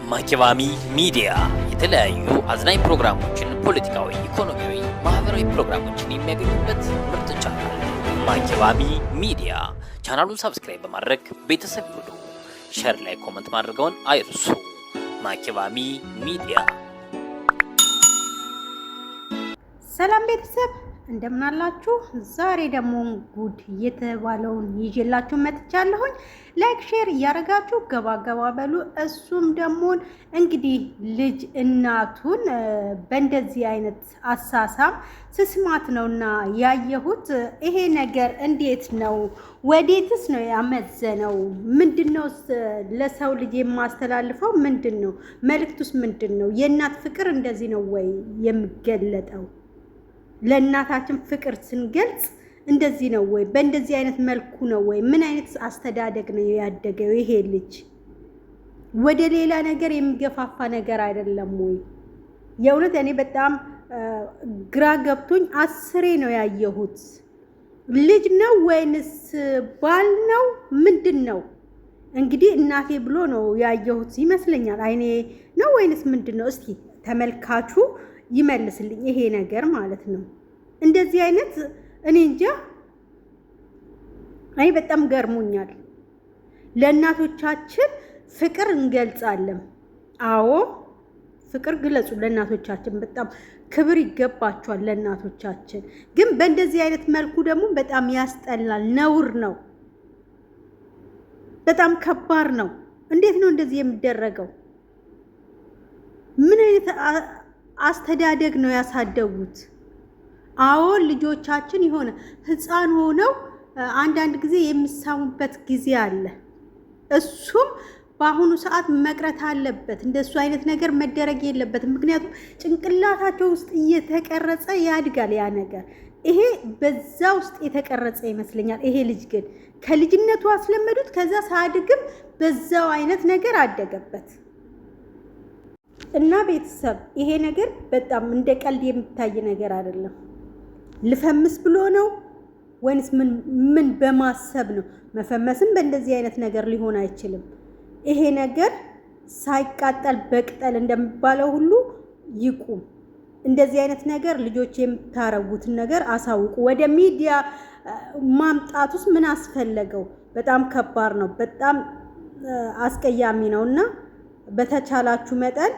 ማኪባሚ ሚዲያ የተለያዩ አዝናኝ ፕሮግራሞችን፣ ፖለቲካዊ፣ ኢኮኖሚያዊ፣ ማህበራዊ ፕሮግራሞችን የሚያገኙበት ምርጥ ቻናል ማኪባሚ ሚዲያ። ቻናሉን ሰብስክራይብ በማድረግ ቤተሰብ ይሁኑ። ሼር ላይ ኮሜንት ማድረግዎን አይርሱ። ማኪባሚ ሚዲያ። ሰላም ቤተሰብ እንደምን አላችሁ? ዛሬ ደግሞ ጉድ የተባለውን ይዤላችሁ መጥቻለሁኝ። ላይክ ሼር እያደረጋችሁ ገባ ገባ በሉ። እሱም ደግሞ እንግዲህ ልጅ እናቱን በእንደዚህ አይነት አሳሳም ስስማት ነውና ያየሁት። ይሄ ነገር እንዴት ነው? ወዴትስ ነው ያመዘነው? ምንድነው ለሰው ልጅ የማስተላልፈው? ምንድነው መልእክቱስ? ምንድነው? የእናት ፍቅር እንደዚህ ነው ወይ የሚገለጠው? ለእናታችን ፍቅር ስንገልጽ እንደዚህ ነው ወይ? በእንደዚህ አይነት መልኩ ነው ወይ? ምን አይነት አስተዳደግ ነው ያደገው ይሄ ልጅ? ወደ ሌላ ነገር የሚገፋፋ ነገር አይደለም ወይ? የእውነት እኔ በጣም ግራ ገብቶኝ 10 ነው ያየሁት። ልጅ ነው ወይንስ ባል ነው? ምንድን ነው? እንግዲህ እናቴ ብሎ ነው ያየሁት ይመስለኛል። አይኔ ነው ወይንስ ምንድን ነው? እስኪ ተመልካቹ ይመልስልኝ ይሄ ነገር ማለት ነው። እንደዚህ አይነት እኔ እንጃ። አይ በጣም ገርሞኛል። ለእናቶቻችን ፍቅር እንገልጻለን። አዎ ፍቅር ግለጹ ለእናቶቻችን። በጣም ክብር ይገባቸዋል ለእናቶቻችን። ግን በእንደዚህ አይነት መልኩ ደግሞ በጣም ያስጠላል፣ ነውር ነው፣ በጣም ከባድ ነው። እንዴት ነው እንደዚህ የሚደረገው? ምን አይነት አስተዳደግ ነው ያሳደጉት? አዎ ልጆቻችን የሆነ ህፃን ሆነው አንዳንድ ጊዜ የሚሳሙበት ጊዜ አለ። እሱም በአሁኑ ሰዓት መቅረት አለበት። እንደሱ አይነት ነገር መደረግ የለበትም። ምክንያቱም ጭንቅላታቸው ውስጥ እየተቀረጸ ያድጋል ያ ነገር። ይሄ በዛ ውስጥ የተቀረጸ ይመስለኛል። ይሄ ልጅ ግን ከልጅነቱ አስለመዱት። ከዛ ሳድግም በዛው አይነት ነገር አደገበት። እና ቤተሰብ ይሄ ነገር በጣም እንደ ቀልድ የሚታይ ነገር አይደለም። ልፈምስ ብሎ ነው ወይንስ ምን በማሰብ ነው? መፈመስም በእንደዚህ አይነት ነገር ሊሆን አይችልም። ይሄ ነገር ሳይቃጠል በቅጠል እንደሚባለው ሁሉ ይቁም። እንደዚህ አይነት ነገር ልጆች የምታረጉትን ነገር አሳውቁ። ወደ ሚዲያ ማምጣቱስ ምን አስፈለገው? በጣም ከባድ ነው፣ በጣም አስቀያሚ ነውና በተቻላችሁ መጠን